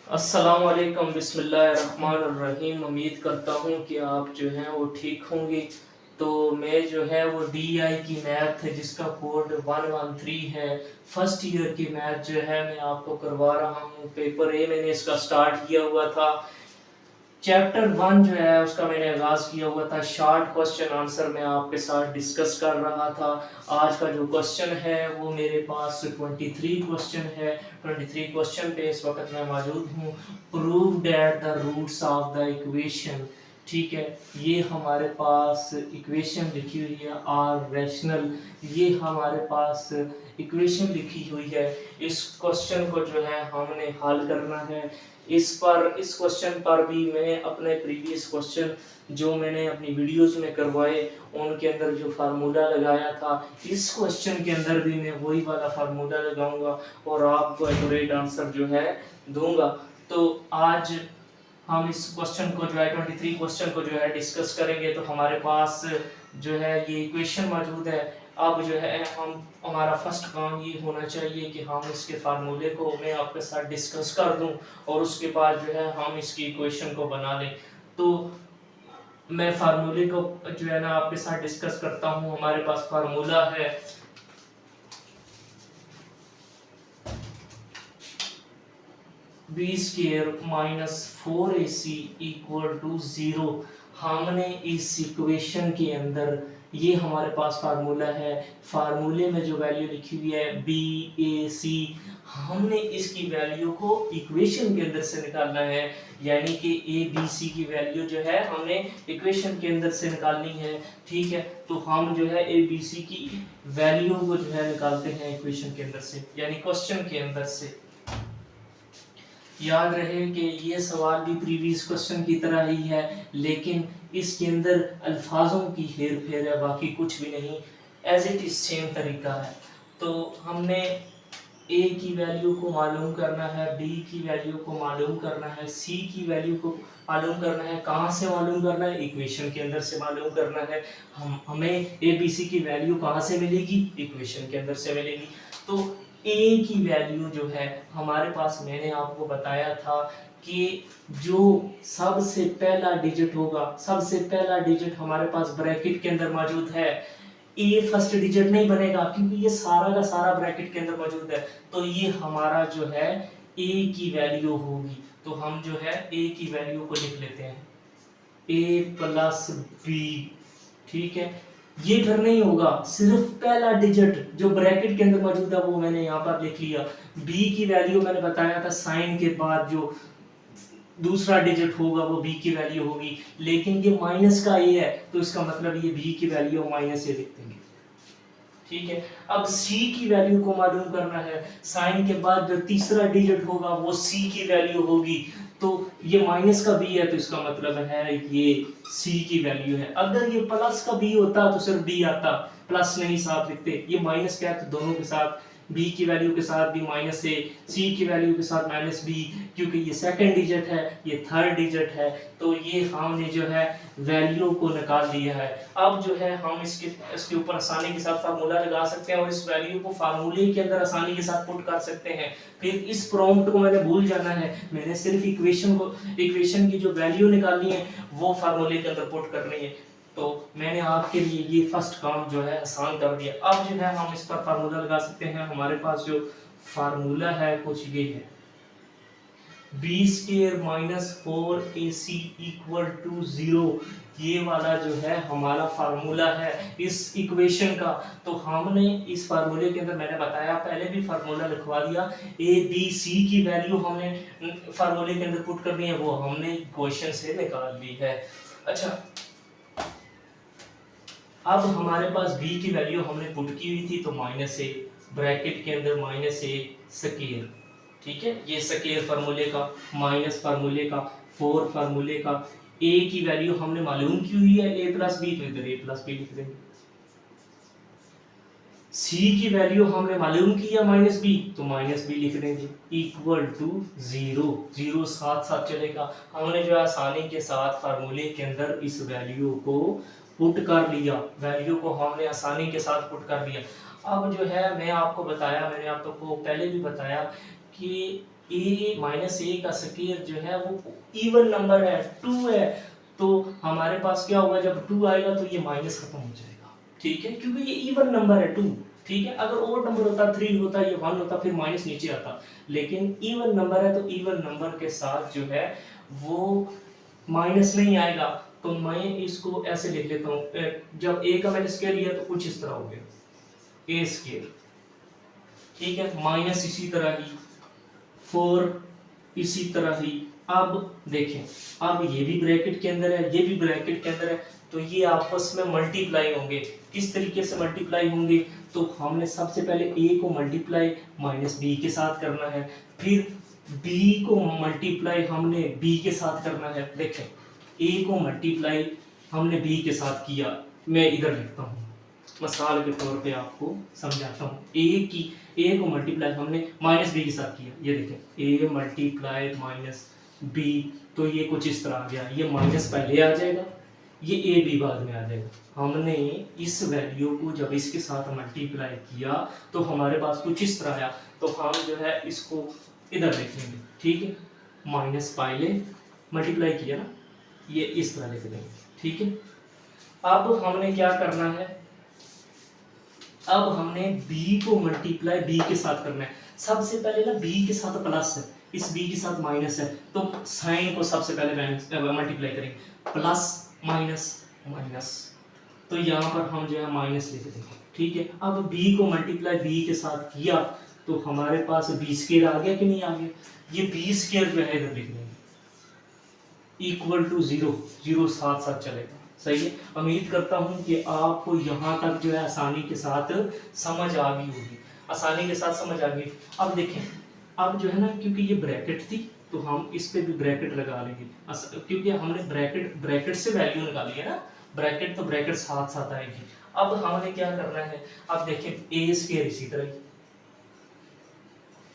अस्सलाम वालेकुम बिस्मिल्लाहिर्रहमानिर्रहीम। उम्मीद करता हूँ कि आप जो हैं वो ठीक होंगे। तो मैं जो है वो DI की मैथ है जिसका कोड 113 है, फर्स्ट ईयर की मैथ जो है मैं आपको करवा रहा हूँ। पेपर ए मैंने इसका स्टार्ट किया हुआ था। चैप्टर 1 जो है उसका मैंने आगाज़ किया हुआ था। शॉर्ट क्वेश्चन आंसर मैं आपके साथ डिस्कस कर रहा था। आज का जो क्वेश्चन है वो मेरे पास 23 क्वेश्चन है। 23 क्वेश्चन पे इस वक्त मैं मौजूद हूँ। Prove that the roots of the equation, ठीक है। ये हमारे पास इक्वेशन लिखी हुई है आर रैशनल, ये हमारे पास इक्वेशन लिखी हुई है। इस क्वेश्चन को जो है हमने हल करना है। इस क्वेश्चन पर भी मैं अपने प्रीवियस क्वेश्चन जो मैंने अपनी वीडियोस में करवाए उनके अंदर जो फार्मूला लगाया था, इस क्वेश्चन के अंदर भी मैं वही वाला फार्मूला लगाऊंगा और आपको एक्यूरेट आंसर जो है दूंगा। तो आज हम इस क्वेश्चन को जो है 23 क्वेश्चन को जो है डिस्कस करेंगे। तो हमारे पास जो है ये इक्वेशन मौजूद है। अब जो है हम हमारा फर्स्ट काम ये होना चाहिए कि हम इसके फार्मूले को मैं आपके साथ डिस्कस कर दूं और उसके बाद जो है हम इसकी इक्वेशन को बना लें। तो मैं फार्मूले को जो है ना आपके साथ डिस्कस करता हूं। हमारे पास फार्मूला है b² minus 4ac equal to 0। हमने इस इक्वेशन के अंदर ये हमारे पास फार्मूला है। फार्मूले में जो वैल्यू लिखी हुई है BAC, हमने इसकी वैल्यू को इक्वेशन के अंदर से निकालना है। यानी कि ABC की वैल्यू जो है हमने इक्वेशन के अंदर से निकालनी है, ठीक है। तो हम जो है ABC की वैल्यू को जो है निकालते हैं इक्वेशन के अंदर से, यानी क्वेश्चन के अंदर से। याद रहे कि ये सवाल भी प्रीवियस क्वेश्चन की तरह ही है, लेकिन इसके अंदर अल्फाजों की हेर फेर है, बाकी कुछ भी नहीं, एज इट इज सेम तरीका है। तो हमने A की वैल्यू को मालूम करना है, B की वैल्यू को मालूम करना है, C की वैल्यू को मालूम करना है। कहाँ से मालूम करना है? इक्वेशन के अंदर से मालूम करना है। हमें ABC की वैल्यू कहाँ से मिलेगी? इक्वेशन के अंदर से मिलेगी। तो A की वैल्यू जो है हमारे पास, मैंने आपको बताया था कि जो सबसे पहला डिजिट होगा, सबसे पहला डिजिट हमारे पास ब्रैकेट के अंदर मौजूद है। ए फर्स्ट डिजिट नहीं बनेगा क्योंकि ये सारा का सारा ब्रैकेट के अंदर मौजूद है। तो ये हमारा जो है ए की वैल्यू होगी। तो हम जो है ए की वैल्यू को लिख लेते हैं A+B, ठीक है। ये फिर नहीं होगा, सिर्फ पहला डिजिट जो ब्रैकेट के अंदर मौजूद है वो मैंने यहाँ पर लिख लिया। बी की वैल्यू मैंने बताया था साइन के बाद जो दूसरा डिजिट होगा वो बी की वैल्यू होगी, लेकिन ये माइनस का ए है तो इसका मतलब ये बी की वैल्यू माइनस ए लिख देंगे, ठीक है। अब सी की वैल्यू को मालूम करना है। साइन के बाद जो तीसरा डिजिट होगा वो सी की वैल्यू होगी। तो ये माइनस का बी है तो इसका मतलब है ये सी की वैल्यू है। अगर ये प्लस का बी होता तो सिर्फ बी आता, प्लस नहीं साथ लिखते। ये माइनस क्या है तो दोनों के साथ, बी की वैल्यू के साथ भी माइनस ए, सी की वैल्यू के साथ माइनस बी, क्योंकि ये सेकंड डिजिट है, ये थर्ड डिजिट है। तो ये हमने जो है वैल्यू को निकाल दिया है। अब जो है हम इसके ऊपर आसानी के साथ फार्मूला लगा सकते हैं और इस वैल्यू को फार्मूले के अंदर आसानी के साथ पुट कर सकते हैं। फिर इस प्रॉम्प्ट को मैंने भूल जाना है, मैंने सिर्फ इक्वेशन की जो वैल्यू निकालनी है वो फार्मूले के अंदर पुट करनी है। तो मैंने आपके लिए ये फर्स्ट काम जो है आसान कर दिया। अब जो है हम इस पर फार्मूला लगा सकते हैं। हमारे पास जो फार्मूला है कुछ ये है, B² minus 4AC equal to 0। ये वाला जो है हमारा फार्मूला है इस इक्वेशन का। तो हमने इस फार्मूले के अंदर, मैंने बताया पहले भी फार्मूला लिखवा दिया, ABC की वैल्यू हमने फार्मूले के अंदर पुट करनी है, वो हमने इक्वेशन से निकाल ली है। अच्छा, अब हमारे पास b की वैल्यू हमने पुट की हुई थी तो माइनस ए, ब्रैकेट के अंदर माइनस ए स्क्वायर, ठीक है। ये स्क्वायर फार्मूले का, माइनस फार्मूले का, 4 फार्मूले का। a की वैल्यू हमने मालूम की हुई है A+B, तो इधर A+B लिख देंगे। c की वैल्यू हमने मालूम की है -b, तो -b लिख देंगे इक्वल टू 0। 0 साथ साथ चलेगा। हमने जो आसानी के साथ फार्मूले के अंदर इस वैल्यू को पुट कर लिया, वैल्यू को हमने आसानी के साथ पुट कर लिया। अब जो है मैं आपको बताया, मैंने आपको पहले भी बताया कि ए माइनस ए का स्क्वायर जो है वो इवन नंबर है, 2 है, तो हमारे पास क्या होगा, जब 2 आएगा तो ये माइनस खत्म हो जाएगा, ठीक है, क्योंकि ये इवन नंबर है 2, ठीक है। अगर ओड नंबर होता, 3 होता, ये 1 होता, फिर माइनस नीचे आता, लेकिन इवन नंबर है तो इवन नंबर के साथ जो है वो माइनस नहीं आएगा। तो मैं इसको ऐसे लिख लेता हूँ, जब ए का मैंने स्क्वायर लिया तो कुछ इस तरह हो गया, ए स्क्वायर, ठीक है, माइनस इसी तरह ही 4 इसी तरह ही। अब देखें, अब ये भी ब्रैकेट के अंदर है, ये भी ब्रैकेट के अंदर है, तो ये आपस में मल्टीप्लाई होंगे। किस तरीके से मल्टीप्लाई होंगे, तो हमने सबसे पहले a को मल्टीप्लाई माइनस b के साथ करना है, फिर b को मल्टीप्लाई हमने b के साथ करना है। देखें, a को मल्टीप्लाई हमने b के साथ किया, मैं इधर लिखता हूँ मिसाल के तौर पे आपको समझाता हूँ। ए को मल्टीप्लाई हमने माइनस बी के साथ किया, ये देखें ए मल्टीप्लाई माइनस बी, तो ये कुछ इस तरह आ गया, ये माइनस पहले आ जाएगा, ये ए बी बाद में आ जाएगा। हमने इस वैल्यू को जब इसके साथ मल्टीप्लाई किया तो हमारे पास कुछ इस तरह आया, तो हम जो है इसको इधर लिख लेंगे, ठीक है, माइनस पहले मल्टीप्लाई किया ना, ये इस तरह लिख देंगे, ठीक है। अब हमने क्या करना है, अब हमने b को मल्टीप्लाई b के साथ करना है। सबसे पहले ना b के साथ प्लस है, इस b के साथ माइनस है, तो साइन को सबसे पहले मल्टीप्लाई करेंगे, प्लस माइनस माइनस, तो यहाँ पर हम जो है माइनस लिख देंगे, ठीक है। अब b को मल्टीप्लाई b के साथ किया तो हमारे पास b स्क्वायर आ गया कि नहीं आ गया, ये b स्क्वायर जो है इधर लिख देंगे इक्वल टू 0, 0 साथ साथ चलेगा, सही है। उम्मीद करता हूं कि आपको यहाँ तक जो है आसानी के साथ समझ आ गई होगी, आसानी के साथ समझ आ गई। अब देखें, अब जो है ना, क्योंकि ये ब्रैकेट थी तो हम इस पे भी ब्रैकेट लगा लेंगे, क्योंकि हमने ब्रैकेट से वैल्यू निकाली है ना, ब्रैकेट तो ब्रैकेट साथ साथ आएगी। अब हमने क्या करना है, अब देखें ए स्क्वायर इसी तरह,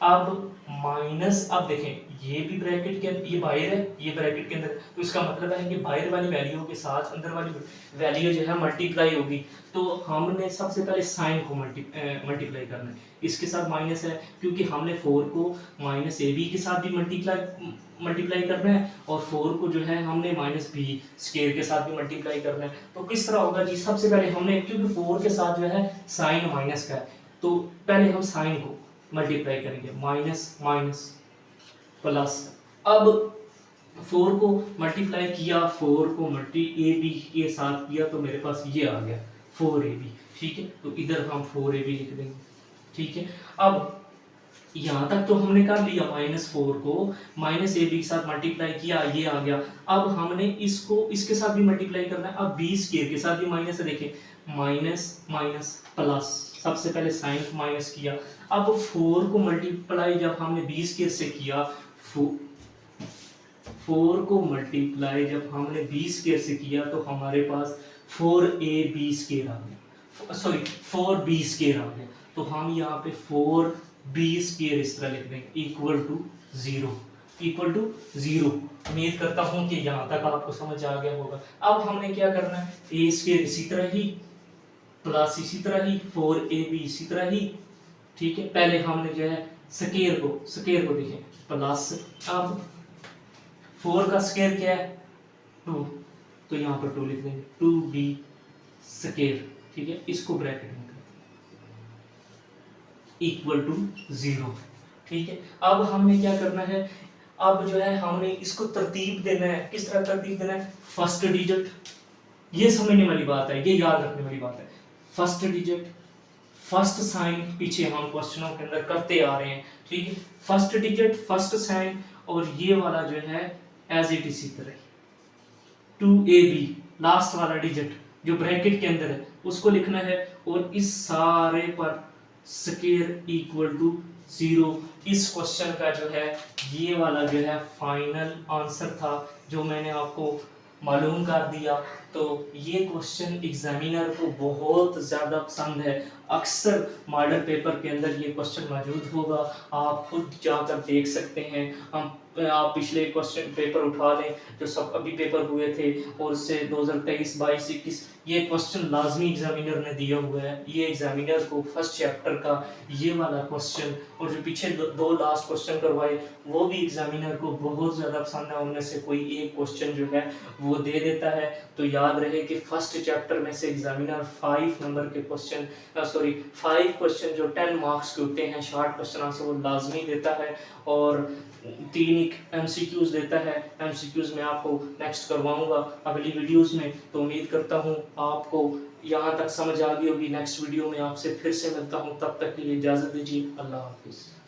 अब माइनस, अब देखें ये भी ब्रैकेट के अंदर, ये बाहर है, ये ब्रैकेट के अंदर, तो इसका मतलब है कि बाहर वाली वैल्यू के साथ अंदर वाली वैल्यू जो है मल्टीप्लाई होगी। तो हमने सबसे पहले साइन को मल्टीप्लाई करना है, इसके साथ माइनस है क्योंकि हमने 4 को माइनस ए बी के साथ भी मल्टीप्लाई करना है, और 4 को जो है हमने माइनस बी स्क्वायर के साथ भी मल्टीप्लाई करना है। तो किस तरह होगा जी, सबसे पहले हमने, क्योंकि 4 के साथ जो है साइन माइनस का है, तो पहले हम साइन को मल्टीप्लाई करेंगे, माइनस माइनस प्लस। अब 4 को मल्टीप्लाई किया, 4 को ए बी के साथ किया, तो मेरे पास ये आ गया 4ab, ठीक है, तो इधर हम 4ab लिख देंगे, ठीक है। अब यहाँ तक तो हमने कर लिया, -4 को माइनस ए बी के साथ मल्टीप्लाई किया, ये आ गया। अब हमने इसको इसके साथ भी मल्टीप्लाई करना है, अब बी स्क्वायर के साथ भी माइनस है, देखें माइनस माइनस प्लस, सबसे पहले साइन को माइनस किया। अब 4 को मल्टीप्लाई जब हमने बी स्क्वायर से किया, 4 को मल्टीप्लाई जब हमने बी स्क्वायर से किया तो हमारे पास 4ab स्क्वायर आ गया, सॉरी 4b स्क्वायर आ गया, तो हम यहाँ पे 4b स्क्वायर इस तरह लिख देंगे इक्वल टू 0, इक्वल टू 0। उम्मीद करता हूँ कि यहाँ तक आपको समझ आ गया होगा। अब हमने क्या करना है, ए स्क्वायर इसी तरह ही, प्लस इसी तरह ही, 4ab इसी तरह ही, ठीक है। पहले हमने जो है स्क्वायर को देखें प्लस, अब 4 का स्क्वायर क्या है 2, तो यहाँ पर 2 लिख देंगे, 2b स्क्वायर, ठीक है, इसको ब्रैकेट में इक्वल टू 0, ठीक है। अब हमने क्या करना है, अब जो है हमने इसको तरतीब देना है। किस तरह तरतीब देना है, फर्स्ट डिजिट, ये समझने वाली बात है, ये याद रखने वाली बात है, फर्स्ट डिजिट फर्स्ट साइन, पीछे हम क्वेश्चनों के अंदर करते आ रहे हैं, ठीक है, फर्स्ट डिजिट फर्स्ट साइन, और ये वाला जो है एज इट इसी तरह 2ab लास्ट वाला डिजिट जो ब्रैकेट के अंदर है उसको लिखना है, और इस सारे पर स्क्वायर इक्वल टू 0। इस क्वेश्चन का जो है ये वाला जो है फाइनल आंसर था, जो मैंने आपको मालूम कर दिया। तो ये क्वेश्चन एग्जामिनर को बहुत ज़्यादा पसंद है, अक्सर मॉडल पेपर के अंदर ये क्वेश्चन मौजूद होगा, आप खुद जाकर देख सकते हैं। हम आप पिछले क्वेश्चन पेपर उठा लें जो सब अभी पेपर हुए थे, और उससे 2023, 22, 21 ये क्वेश्चन लाजमी एग्जामिनर ने दिया हुआ है। ये एग्जामिनर को फर्स्ट चैप्टर का ये वाला क्वेश्चन और जो पीछे दो लास्ट क्वेश्चन करवाए वो भी एग्जामिनर को बहुत ज़्यादा पसंद है। उनमें से कोई एक क्वेश्चन जो है वो दे देता है। तो याद रहे कि फर्स्ट चैप्टर में से एग्जामिनर 5 नंबर के क्वेश्चन 5 क्वेश्चन जो 10 मार्क्स के होते हैं शॉर्ट क्वेश्चन आंसर वो लाजमी देता है, और 3 MCQs देता है। MCQs में आपको नेक्स्ट करवाऊंगा अगली वीडियोस में। तो उम्मीद करता हूँ आपको यहाँ तक समझ आ गई होगी। नेक्स्ट वीडियो में आपसे फिर से मिलता हूँ, तब तक के लिए इजाज़त दीजिए। अल्लाह हाफिज़।